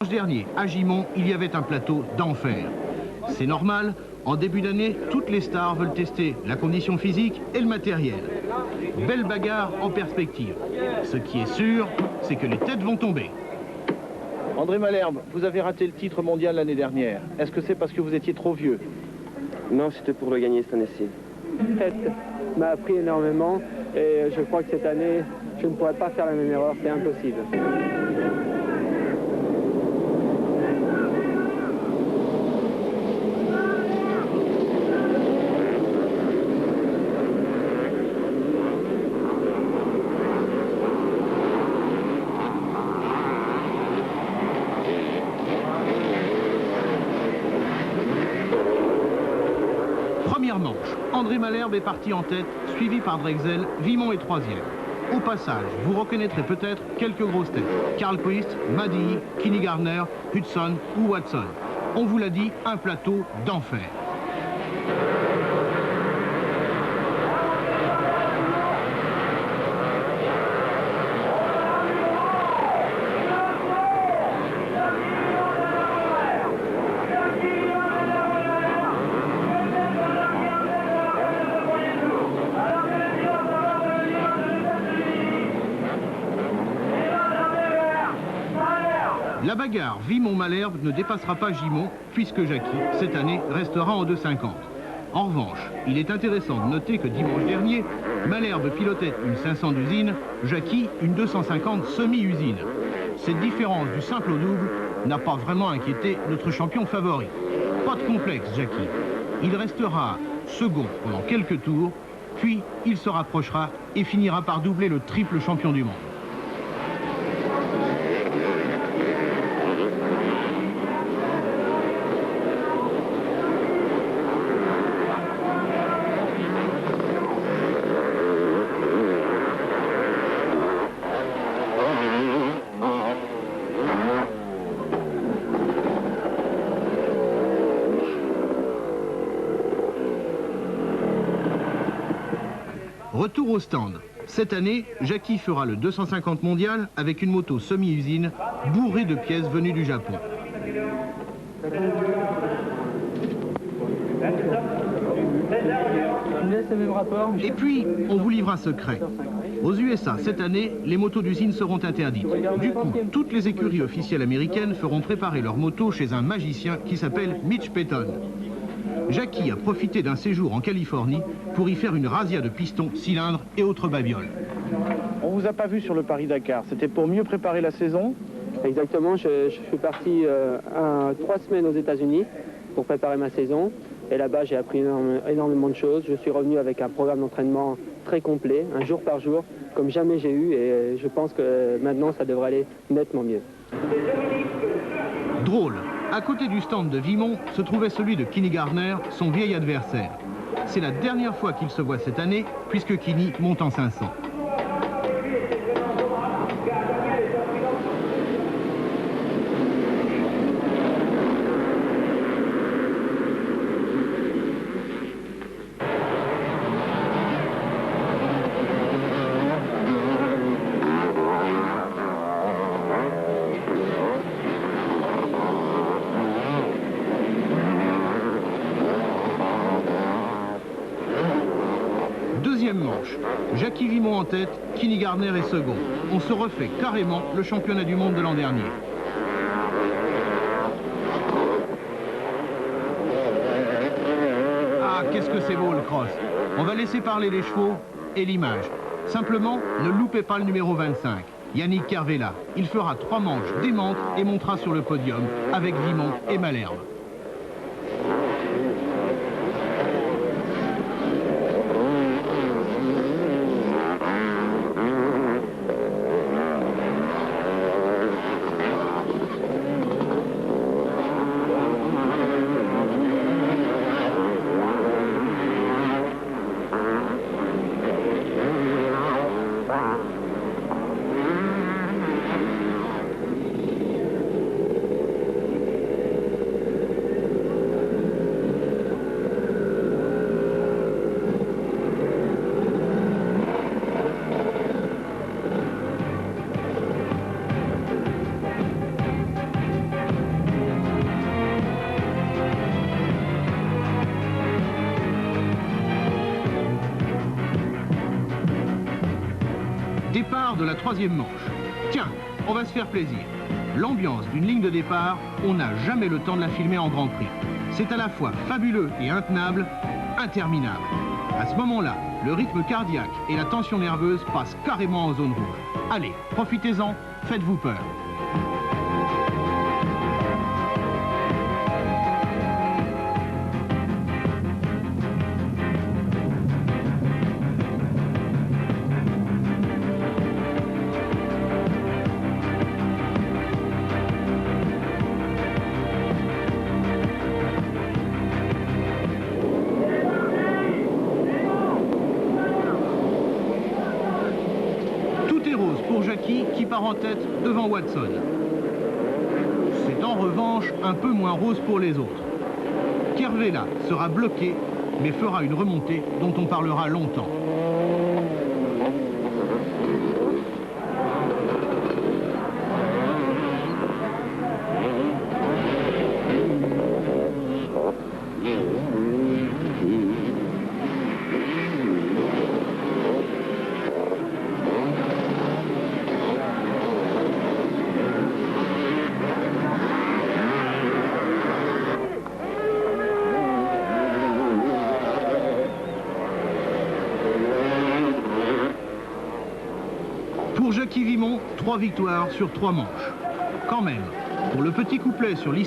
Dernier, à Gimont, il y avait un plateau d'enfer. C'est normal, en début d'année, toutes les stars veulent tester la condition physique et le matériel. Belle bagarre en perspective. Ce qui est sûr, c'est que les têtes vont tomber. André Malherbe, vous avez raté le titre mondial l'année dernière. Est-ce que c'est parce que vous étiez trop vieux? Non, c'était pour le gagner cette année-ci. La fête m'a appris énormément et je crois que cette année, je ne pourrais pas faire la même erreur, c'est impossible. Première manche, André Malherbe est parti en tête, suivi par Drexel, Vimont est troisième. Au passage, vous reconnaîtrez peut-être quelques grosses têtes. Carlquist, Maddy, Kenny Gardner, Hudson ou Watson. On vous l'a dit, un plateau d'enfer. La bagarre Vimont-Malherbe ne dépassera pas Gimont, puisque Jackie, cette année, restera en 2,50. En revanche, il est intéressant de noter que dimanche dernier, Malherbe pilotait une 500 d'usine, Jackie une 250 semi-usine. Cette différence du simple au double n'a pas vraiment inquiété notre champion favori. Pas de complexe, Jackie. Il restera second pendant quelques tours, puis il se rapprochera et finira par doubler le triple champion du monde. Retour au stand. Cette année, Jackie fera le 250 mondial avec une moto semi-usine bourrée de pièces venues du Japon. Et puis, on vous livre un secret. Aux USA, cette année, les motos d'usine seront interdites. Du coup, toutes les écuries officielles américaines feront préparer leurs motos chez un magicien qui s'appelle Mitch Payton. Jackie a profité d'un séjour en Californie pour y faire une razzia de pistons, cylindres et autres babioles. On vous a pas vu sur le Paris-Dakar. C'était pour mieux préparer la saison? Exactement, je suis parti 3 semaines aux États-Unis pour préparer ma saison. Et là-bas, j'ai appris énormément de choses. Je suis revenu avec un programme d'entraînement très complet, un jour par jour, comme jamais j'ai eu. Et je pense que maintenant, ça devrait aller nettement mieux. Drôle. À côté du stand de Vimont se trouvait celui de Kenny Gardner, son vieil adversaire. C'est la dernière fois qu'ils se voient cette année, puisque Kenny monte en 500. Manche. Jackie Vimont en tête, Kenny Gardner est second. On se refait carrément le championnat du monde de l'an dernier. Ah, qu'est-ce que c'est beau le cross. On va laisser parler les chevaux et l'image. Simplement, ne loupez pas le numéro 25, Yannick Kervella. Il fera 3 manches démentes et montera sur le podium avec Vimont et Malherbe. de la 3e manche. Tiens, on va se faire plaisir. L'ambiance d'une ligne de départ, on n'a jamais le temps de la filmer en Grand Prix. C'est à la fois fabuleux et intenable, interminable. À ce moment-là, le rythme cardiaque et la tension nerveuse passent carrément en zone rouge. Allez, profitez-en, faites-vous peur. Pour Jackie qui part en tête devant Watson. C'est en revanche un peu moins rose pour les autres. Kervella sera bloqué mais fera une remontée dont on parlera longtemps. Pour Jackie Vimon, 3 victoires sur 3 manches. Quand même, pour le petit couplet sur l'histoire